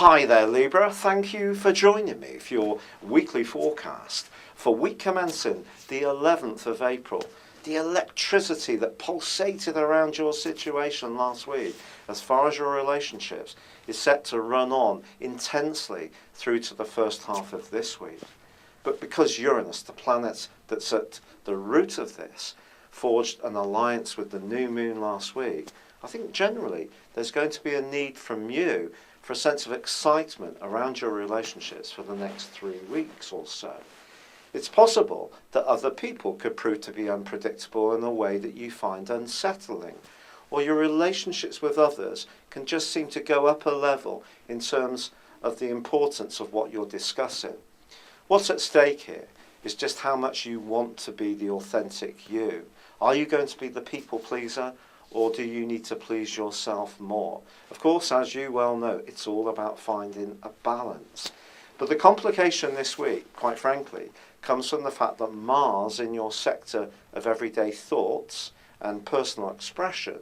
Hi there Libra, thank you for joining me for your weekly forecast for week commencing the 11th of April. The electricity that pulsated around your situation last week as far as your relationships is set to run on intensely through to the first half of this week. But because Uranus, the planet that's at the root of this, forged an alliance with the new moon last week, I think generally there's going to be a need from you for a sense of excitement around your relationships for the next 3 weeks or so. It's possible that other people could prove to be unpredictable in a way that you find unsettling, or your relationships with others can just seem to go up a level in terms of the importance of what you're discussing. What's at stake here is just how much you want to be the authentic you. Are you going to be the people pleaser, or do you need to please yourself more? Of course, as you well know, it's all about finding a balance. But the complication this week, quite frankly, comes from the fact that Mars in your sector of everyday thoughts and personal expression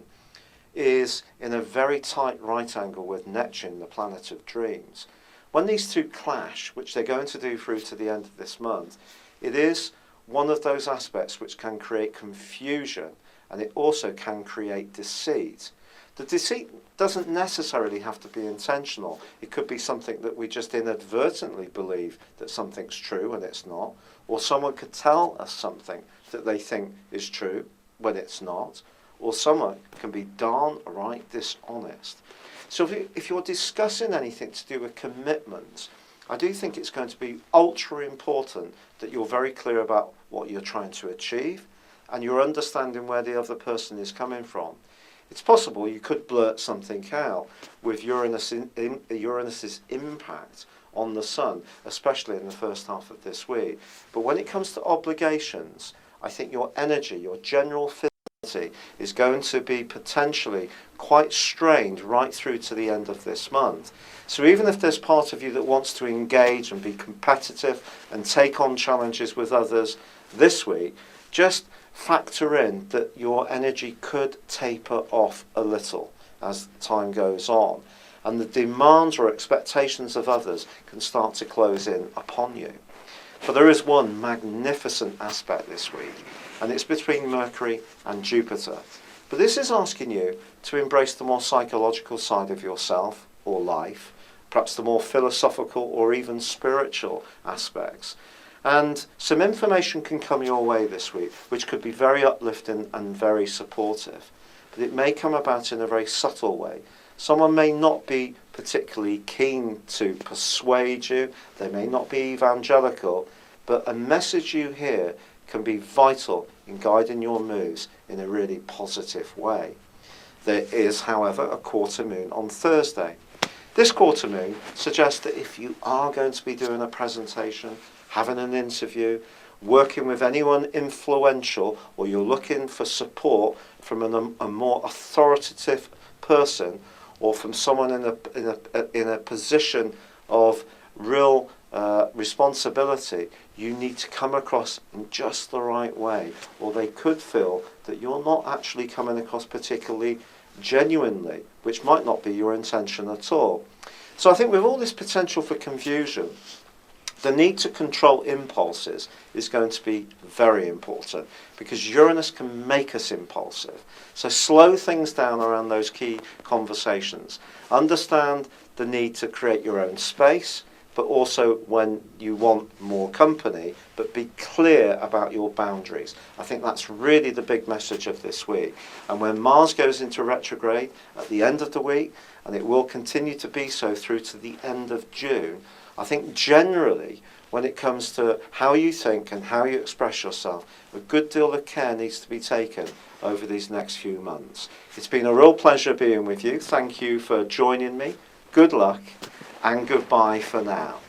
is in a very tight right angle with Neptune, the planet of dreams. When these two clash, which they're going to do through to the end of this month, it is one of those aspects which can create confusion, and it also can create deceit. The deceit doesn't necessarily have to be intentional. It could be something that we just inadvertently believe that something's true and it's not, or someone could tell us something that they think is true when it's not, or someone can be darn right dishonest. So if you're discussing anything to do with commitment, I do think it's going to be ultra important that you're very clear about what you're trying to achieve and you're understanding where the other person is coming from. It's possible you could blurt something out with Uranus's impact on the Sun, especially in the first half of this week. But when it comes to obligations, I think your energy, your general fidelity is going to be potentially quite strained right through to the end of this month. So even if there's part of you that wants to engage and be competitive and take on challenges with others this week, just factor in that your energy could taper off a little as time goes on, and the demands or expectations of others can start to close in upon you. But there is one magnificent aspect this week, and it's between Mercury and Jupiter. But this is asking you to embrace the more psychological side of yourself or life, perhaps the more philosophical or even spiritual aspects. And some information can come your way this week, which could be very uplifting and very supportive. But it may come about in a very subtle way. Someone may not be particularly keen to persuade you. They may not be evangelical. But a message you hear can be vital in guiding your moves in a really positive way. There is, however, a quarter moon on Thursday. This quarter moon suggests that if you are going to be doing a presentation, having an interview, working with anyone influential, or you're looking for support from a more authoritative person, or from someone in a position of real responsibility, you need to come across in just the right way, or they could feel that you're not actually coming across particularly genuinely, which might not be your intention at all. So I think with all this potential for confusion, the need to control impulses is going to be very important, because Uranus can make us impulsive. So slow things down around those key conversations. Understand the need to create your own space, but also when you want more company, but be clear about your boundaries. I think that's really the big message of this week. And when Mars goes into retrograde at the end of the week, and it will continue to be so through to the end of June, I think generally, when it comes to how you think and how you express yourself, a good deal of care needs to be taken over these next few months. It's been a real pleasure being with you. Thank you for joining me. Good luck and goodbye for now.